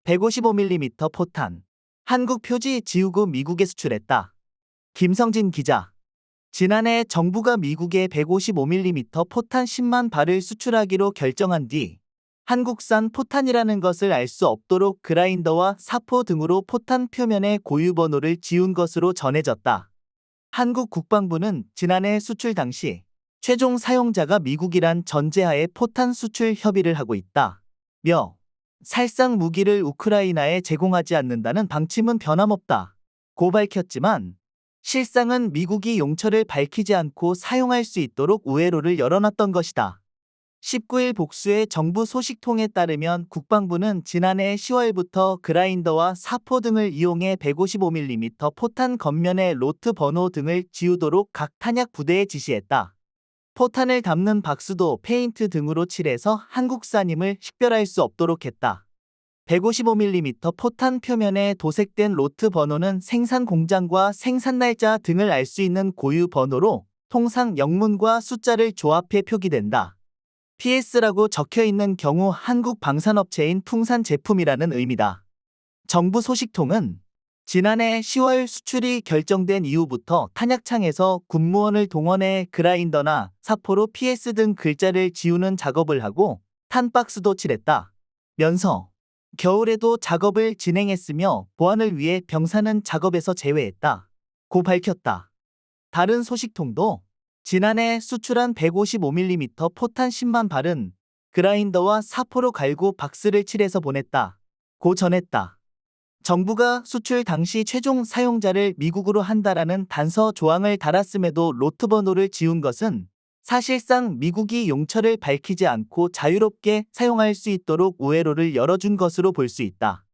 155mm 포탄. 한국 표지 지우고 미국에 수출했다. 김성진 기자. 지난해 정부가 미국에 155mm 포탄 10만 발을 수출하기로 결정한 뒤 한국산 포탄이라는 것을 알 수 없도록 그라인더와 사포 등으로 포탄 표면에 고유 번호를 지운 것으로 전해졌다. 한국 국방부는 지난해 수출 당시 최종 사용자가 미국이란 전제하에 포탄 수출 협의를 하고 있다며 살상 무기를 우크라이나에 제공하지 않는다는 방침은 변함없다고 밝혔지만 실상은 미국이 용처를 밝히지 않고 사용할 수 있도록 우회로를 열어놨던 것이다. 19일 복수의 정부 소식통에 따르면 국방부는 지난해 10월부터 그라인더와 사포 등을 이용해 155mm 포탄 겉면에 로트 번호 등을 지우도록 각 탄약 부대에 지시했다. 포탄을 담는 박스도 페인트 등으로 칠해서 한국산임을 식별할 수 없도록 했다. 155mm 포탄 표면에 도색된 로트 번호는 생산 공장과 생산 날짜 등을 알 수 있는 고유 번호로 통상 영문과 숫자를 조합해 표기된다. PS라고 적혀 있는 경우 한국 방산업체인 풍산 제품이라는 의미다. 정부 소식통은 지난해 10월 수출이 결정된 이후부터 탄약창에서 군무원을 동원해 그라인더나 사포로 PS 등 글자를 지우는 작업을 하고 탄박스도 칠했다. 면서 겨울에도 작업을 진행했으며 보안을 위해 병사는 작업에서 제외했다. 고 밝혔다. 다른 소식통도 지난해 수출한 155mm 포탄 10만 발은 그라인더와 사포로 갈고 박스를 칠해서 보냈다. 고 전했다. 정부가 수출 당시 최종 사용자를 미국으로 한다라는 단서 조항을 달았음에도 로트 번호를 지운 것은 사실상 미국이 용처를 밝히지 않고 자유롭게 사용할 수 있도록 우회로를 열어준 것으로 볼 수 있다.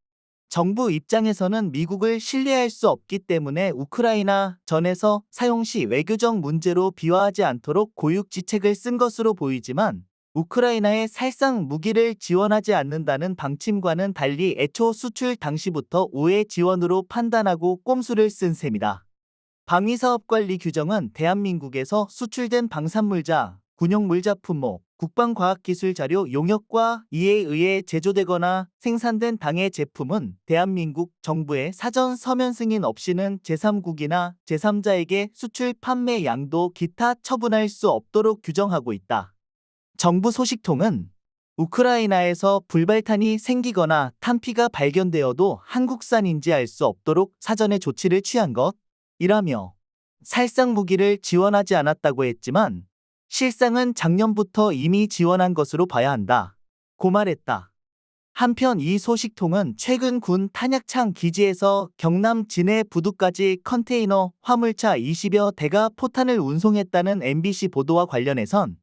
정부 입장에서는 미국을 신뢰할 수 없기 때문에 우크라이나 전에서 사용 시 외교적 문제로 비화하지 않도록 고육지책을 쓴 것으로 보이지만 우크라이나에 살상 무기를 지원하지 않는다는 방침과는 달리 애초 수출 당시부터 우회 지원으로 판단하고 꼼수를 쓴 셈이다. 방위사업관리 규정은 대한민국에서 수출된 방산물자, 군용물자 품목, 국방과학기술자료 용역과 이에 의해 제조되거나 생산된 당해 제품은 대한민국 정부의 사전 서면 승인 없이는 제3국이나 제3자에게 수출 판매 양도 기타 처분할 수 없도록 규정하고 있다. 정부 소식통은 우크라이나에서 불발탄이 생기거나 탄피가 발견되어도 한국산인지 알 수 없도록 사전에 조치를 취한 것이라며 살상 무기를 지원하지 않았다고 했지만 실상은 작년부터 이미 지원한 것으로 봐야 한다. 고 말했다. 한편 이 소식통은 최근 군 탄약창 기지에서 경남 진해 부두까지 컨테이너 화물차 20여 대가 포탄을 운송했다는 MBC 보도와 관련해선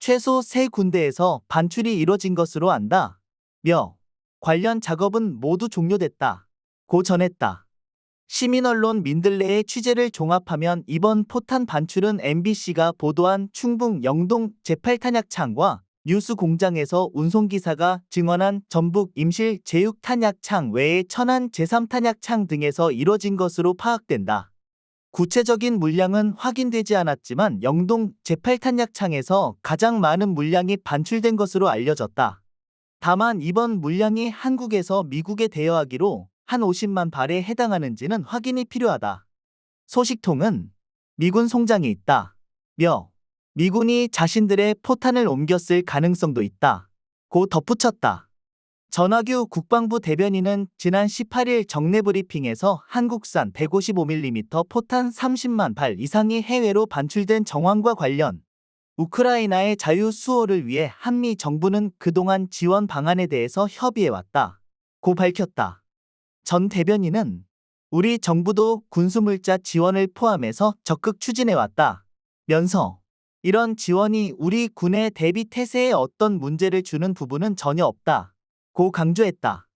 최소 3군데에서 반출이 이뤄진 것으로 안다며 관련 작업은 모두 종료됐다. 고 전했다. 시민언론 민들레의 취재를 종합하면 이번 포탄 반출은 MBC가 보도한 충북 영동 제8탄약창과 뉴스 공장에서 운송기사가 증언한 전북 임실 제6탄약창 외에 천안 제3탄약창 등에서 이뤄진 것으로 파악된다. 구체적인 물량은 확인되지 않았지만 영동 제8탄약창에서 가장 많은 물량이 반출된 것으로 알려졌다. 다만 이번 물량이 한국에서 미국에 대여하기로 한 50만 발에 해당하는지는 확인이 필요하다. 소식통은 미군 송장이 있다며 미군이 자신들의 포탄을 옮겼을 가능성도 있다. 고 덧붙였다. 전하규 국방부 대변인은 지난 18일 정례 브리핑에서 한국산 155mm 포탄 30만 발 이상이 해외로 반출된 정황과 관련 우크라이나의 자유 수호를 위해 한미 정부는 그동안 지원 방안에 대해서 협의해왔다. 고 밝혔다. 전 대변인은 우리 정부도 군수물자 지원을 포함해서 적극 추진해왔다. 면서 이런 지원이 우리 군의 대비 태세에 어떤 문제를 주는 부분은 전혀 없다. 고 강조했다.